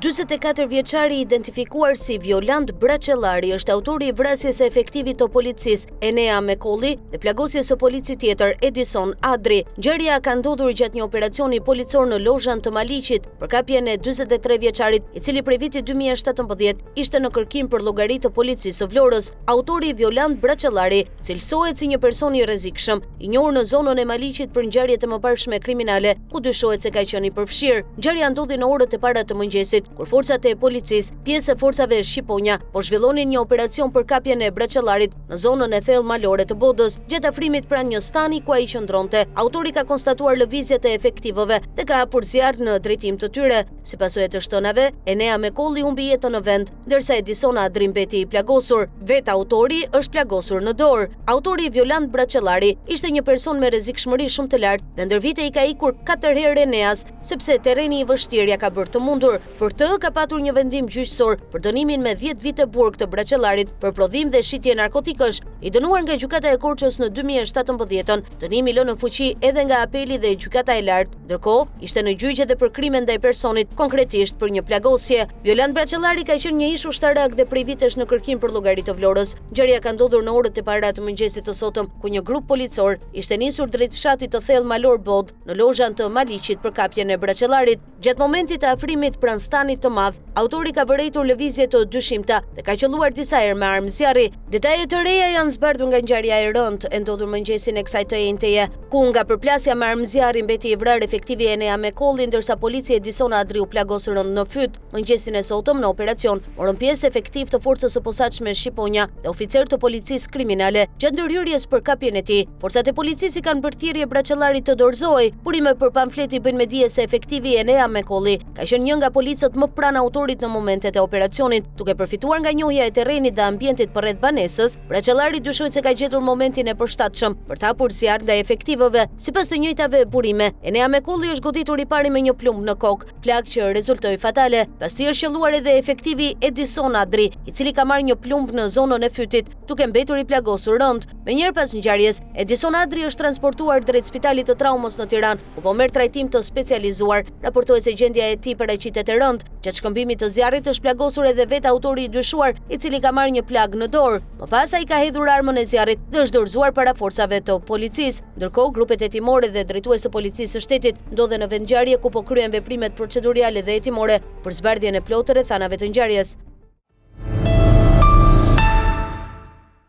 44 vjeçari identifikuar si Violant Braçellari është autori i vrasjes së efektivit të policisë Enea Mekolli dhe plagosjes së policit tjetër Edison Adri. Ngjarja ka ndodhur gjatë një operacioni policor në lozhan të Maliqit për kapjen e 43 vjeçarit, i cili prej vitit 2017 ishte në kërkim për llogari të policisë së Vlorës. Autori Violant Braçellari cilësohet si një person i rrezikshëm, i njohur në zonën e Maliqit për ngjarje të mëparshme kriminale, ku dyshohet se ka qenë i përfshirë. Ngjarja ndodhi në orët e para të mëngjesit, kur forcat e policisë, pjesë e forcave shqiponja, po zhvillonin një operacion për kapjen e Braçellarit në zonën e thellë malore të Bodës. Gjatë afrimit pranë një stani ku ai qëndronte, autori ka konstatuar lëvizjet e efektivëve dhe ka hapur zjarr në drejtim të tyre. Si pasojë të shtonave, Enea Mekolli humbi jetën në vend, ndërsa Edison Adri mbeti i plagosur. Vetë autori është plagosur në dorë. Autori Violant Braçellari ishte një person me rrezikshmëri shumë të lartë dhe ndër vite i ka ikur 4 herë Eneas, sepse terreni i vështirë ja ka bërë të mundur. Për të ka patur një vendim gjyqësor për dënimin me 10 vite burg të Braçellarit për prodhim dhe shitje narkotikësh, i dënuar nga gjykata e Korçës në 2017. Dënimi lë në fuqi edhe nga apeli dhe gjykata e lartë. Ndërkohë, ishte në gjyqje edhe për krime ndaj personit, konkretisht për një plagosje. Violant Braçellari ka qenë një ish ushtarak dhe prej vitesh në kërkim për llogari të Vlorës. Ngjarja ka ndodhur në orët e para të mëngjesit të sotëm, ku një grup policor ishte nisur drejt fshatit të thellë malor Bod në lozhan të Maliqit për kapjen e Braçellarit. Gjatë momentit të afrimit pranë stanit të madh, autori ka vërejtur lëvizje të dyshimta dhe ka qelluar disa herë me armë zjarri. Detaje të reja janë zbardhur nga ngjarja e rëndë e ndodhur mëngjesin e kësaj të njëjtëje, ku nga përplasja me armë zjarri mbeti i vrarë efektivi Enea Mekolli, ndërsa policia Edison Adri u plagosur në fyt. Mëngjesin e sotëm në operacion morën pjesë efektiv të forcës së posaçme shqiponja dhe oficer të policisë kriminale. Gjatë ndërhyrjes për kapjen e tij, forcat e policisë kanë bërë thirrje Braçellarit të dorëzohej. Burime për pamfleti bëjnë me dije se efektivi Enea Mekolli ka qenë një nga policët më pranë autorit në momentet e operacionit, duke përfituar nga njohja e terrenit dhe ambientit përreth banesës. Braçellari dyshohet se ka gjetur momentin e përshtatshëm për të hapur zjarr ndaj efektivëve. Sipas të njëjtave burime, Enea Mekolli është goditur i pari me një plumb në kokë, plagë që rezultoi fatale. Pas tij është qelluar edhe efektivi Edison Adri, i cili ka marrë një plumb në zonën e fytit, duke mbetur i plagosur rënd. Menjëherë pas ngjarjes, Edison Adri është transportuar drejt spitalit të traumës në Tiranë, ku po merr trajtim të specializuar. Raportohet se gjendja e tij paraqitet e rënd. Gjatë shkëmbimit të zjarrit është plagosur edhe vetë autori i dyshuar, i cili ka marrë një plagë në dorë. Më pas ai ka hedhur armën e zjarrit dhe është dorëzuar para forcave të policisë. Ndërkohë, grupet hetimore dhe drejtues të policisë së shtetit ndodhen në vend ngjarje, ku po kryen veprimet procedurale dhe hetimore për zbardhjen e plotë rrethanave të ngjarjes.